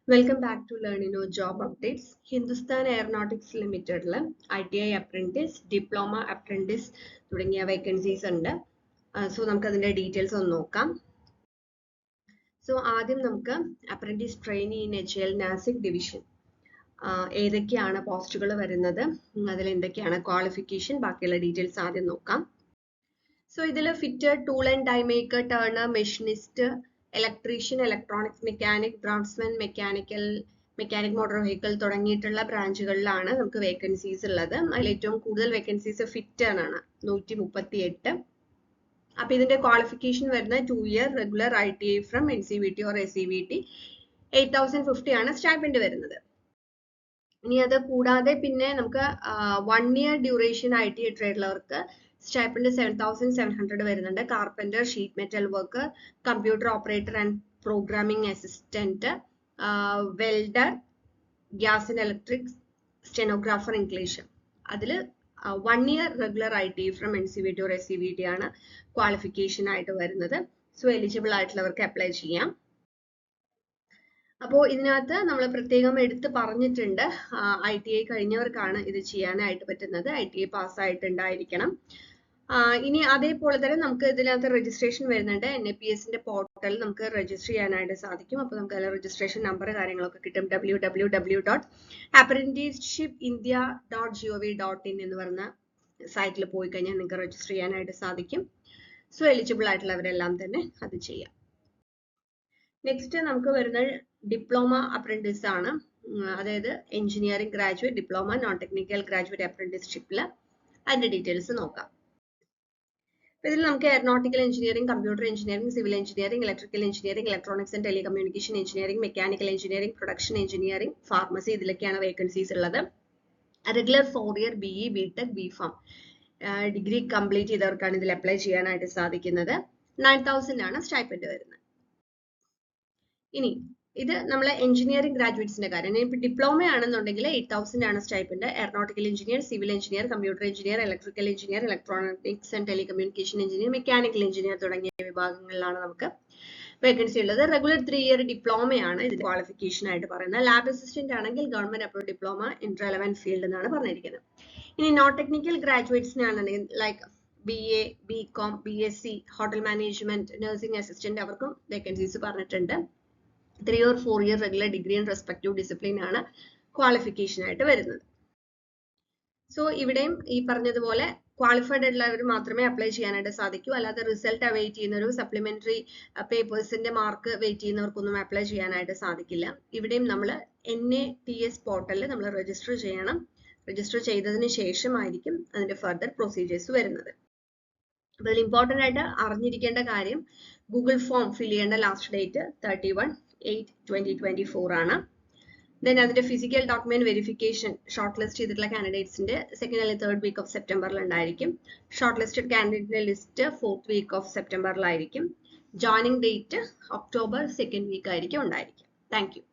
Welcome back to Learnino Job Updates. Hindustan Aeronautics Limited ITI Apprentice, Diploma Apprentice തുടങ്ങിയ vacancies ഉണ്ട്. So നമുക്ക് അതിന്റെ details ഒന്ന് നോക്കാം. So ആദ്യം നമുക്ക് Apprentice Trainee in HAL NASIC Division ഏതൊക്കെയാണ് പോസ്റ്റുകൾ വരുന്നത്, അതിൽ എന്തൊക്കെയാണ് ക്വാളിഫിക്കേഷൻ, ബാക്കിയുള്ള ഡീറ്റെയിൽസ് ആദ്യം നോക്കാം. സോ ഇതിൽ fitter, tool and die maker, turner, machinist, electrician, electronics mechanic, draughtsman, mechanic motor vehicle തുടങ്ങിയിട്ടുള്ള ബ്രാഞ്ചുകളിലാണ് നമുക്ക് വേക്കൻസീസ് ഉള്ളത്. അതിൽ ഏറ്റവും കൂടുതൽ വേക്കൻസീസ് ഫിറ്ററിനാണ് 138. അപ്പൊ ഇതിന്റെ ക്വാളിഫിക്കേഷൻ വരുന്ന 2 year regular ITI from NCVT or SCVT 8050 ആണ് സ്റ്റാipend വരുന്നത്. ഇനി അത് കൂടാതെ പിന്നെ നമുക്ക് 1 year ഡ്യൂറേഷൻ ITI ട്രേഡിലുള്ളവർക്ക് stipend 7700 വരുന്നുണ്ട്. Carpenter, sheet metal worker, computer operator and programming assistant, welder, gas and electric, stenographer, English. അതിൽ 1 year regular ITI from NCVT or SCVT ആണ് ക്വാളിഫിക്കേഷൻ ആയിട്ട് വരുന്നത്. സോ എലിജിബിൾ ആയിട്ടുള്ളവർക്ക് അപ്ലൈ ചെയ്യാം. അപ്പോൾ ഇതിനകത്ത് നമ്മൾ പ്രത്യേകം എടുത്ത് പറഞ്ഞിട്ടുണ്ട്, ITI കഴിഞ്ഞവർക്കാണ് ഇത് ചെയ്യാനായിട്ട് പറ്റുന്നത്. ITI പാസ്സായിട്ടുണ്ടായിരിക്കണം. ഇനി അതേപോലെ തന്നെ നമുക്ക് ഇതിനകത്ത് രജിസ്ട്രേഷൻ വരുന്നുണ്ട്. NAPSന്റെ പോർട്ടലിൽ നമുക്ക് രജിസ്റ്റർ ചെയ്യാനായിട്ട് സാധിക്കും. അപ്പോൾ നമുക്ക് അതിൽ രജിസ്ട്രേഷൻ നമ്പർ കാര്യങ്ങളൊക്കെ കിട്ടും. www.apprenticeshipindia.gov.in എന്ന് പറഞ്ഞ സൈറ്റിൽ പോയി കഴിഞ്ഞാൽ നിങ്ങൾക്ക് രജിസ്റ്റർ ചെയ്യാനായിട്ട് സാധിക്കും. സോ എലിജിബിൾ ആയിട്ടുള്ളവരെല്ലാം തന്നെ അത് ചെയ്യാം. നെക്സ്റ്റ് നമുക്ക് വരുന്ന ഡിപ്ലോമ അപ്രന്റീസ് ആണ്. അതായത് engineering graduate, diploma, non technical graduate അപ്രന്റീസ്ഷിപ്പിൽ അതിന്റെ ഡീറ്റെയിൽസ് നോക്കാം. ഇതിൽ നമുക്ക് aeronautical engineering, computer engineering, civil engineering, electrical engineering, electronics and telecommunication engineering, mechanical engineering, production engineering, pharmacy, ഇതിലൊക്കെയാണ് വേക്കൻസീസ് ഉള്ളത്. Regular 4 year BE, BTech, BPharm degree complete ചെയ്തവർക്കാണ് ഇതിൽ apply ചെയ്യാനായിട്ട് സാധിക്കുന്നത്. 9000 ആണ് സ്റ്റൈപ്പൻഡ് വരുന്നത്. ഇനി ഇത് നമ്മളെ എഞ്ചിനീയറിംഗ് ഗ്രാജുവേറ്റ്സിന്റെ കാര്യം. ഇപ്പൊ ഡിപ്ലോമ ആണെന്നുണ്ടെങ്കിൽ 8000 ആണ് stipend. Aeronautical engineer, civil engineer, computer engineer, electrical engineer, electronics and telecommunication engineer, mechanical engineer തുടങ്ങിയ വിഭാഗങ്ങളിലാണ് നമുക്ക് വേക്കൻസി ഉള്ളത്. റെഗുലർ 3 year ഡിപ്ലോമയാണ് ഇതിന്റെ ക്വാളിഫിക്കേഷൻ ആയിട്ട് പറയുന്നത്. ലാബ് അസിസ്റ്റന്റ് ആണെങ്കിൽ government approved diploma in relevant field എന്നാണ് പറഞ്ഞിരിക്കുന്നത്. ഇനി നോൺ ടെക്നിക്കൽ ഗ്രാജുവേറ്റ്സിനാണെങ്കിൽ like BA, BCom, BSc, hotel management, nursing assistant അവർക്കും വേക്കൻസീസ് പറഞ്ഞിട്ടുണ്ട്. 3 or 4 year regular degree in respective discipline ആണ് ക്വാളിഫിക്കേഷൻ ആയിട്ട് വരുന്നത്. സോ ഇവിടെയും ഈ പറഞ്ഞതുപോലെ ക്വാളിഫൈഡ് ആയിട്ടുള്ളവർ മാത്രമേ അപ്ലൈ ചെയ്യാനായിട്ട് സാധിക്കൂ. അല്ലാതെ റിസൾട്ട് വെയിറ്റ് ചെയ്യുന്നവർ, സപ്ലിമെന്ററി പേപ്പേഴ്സിന്റെ മാർക്ക് വെയിറ്റ് ചെയ്യുന്നവർക്കൊന്നും അപ്ലൈ ചെയ്യാനായിട്ട് സാധിക്കില്ല. ഇവിടെയും നമ്മൾ NATS പോർട്ടലിൽ നമ്മൾ രജിസ്റ്റർ ചെയ്യണം. രജിസ്റ്റർ ചെയ്തതിന് ശേഷമായിരിക്കും അതിന്റെ ഫർദർ പ്രൊസീജിയേഴ്സ് വരുന്നത്. അപ്പൊ അതിൽ ഇമ്പോർട്ടന്റ് ആയിട്ട് അറിഞ്ഞിരിക്കേണ്ട കാര്യം, ഗൂഗിൾ ഫോം ഫിൽ ചെയ്യേണ്ട ലാസ്റ്റ് ഡേറ്റ് 31/8/2024 ആണ്. ദെൻ അതിന്റെ physical document verification short list ചെയ്തിട്ടുള്ള കാൻഡിഡേറ്റ്സിന്റെ 2nd അല്ലെങ്കിൽ 3rd week of സെപ്റ്റംബറിൽ ഉണ്ടായിരിക്കും. ഷോർട്ട് ലിസ്റ്റഡ് കാൻഡിഡേറ്റിന്റെ ലിസ്റ്റ് 4th week of സെപ്റ്റംബറിലായിരിക്കും. Joining date October 2nd week ആയിരിക്കും ഉണ്ടായിരിക്കും. Thank U.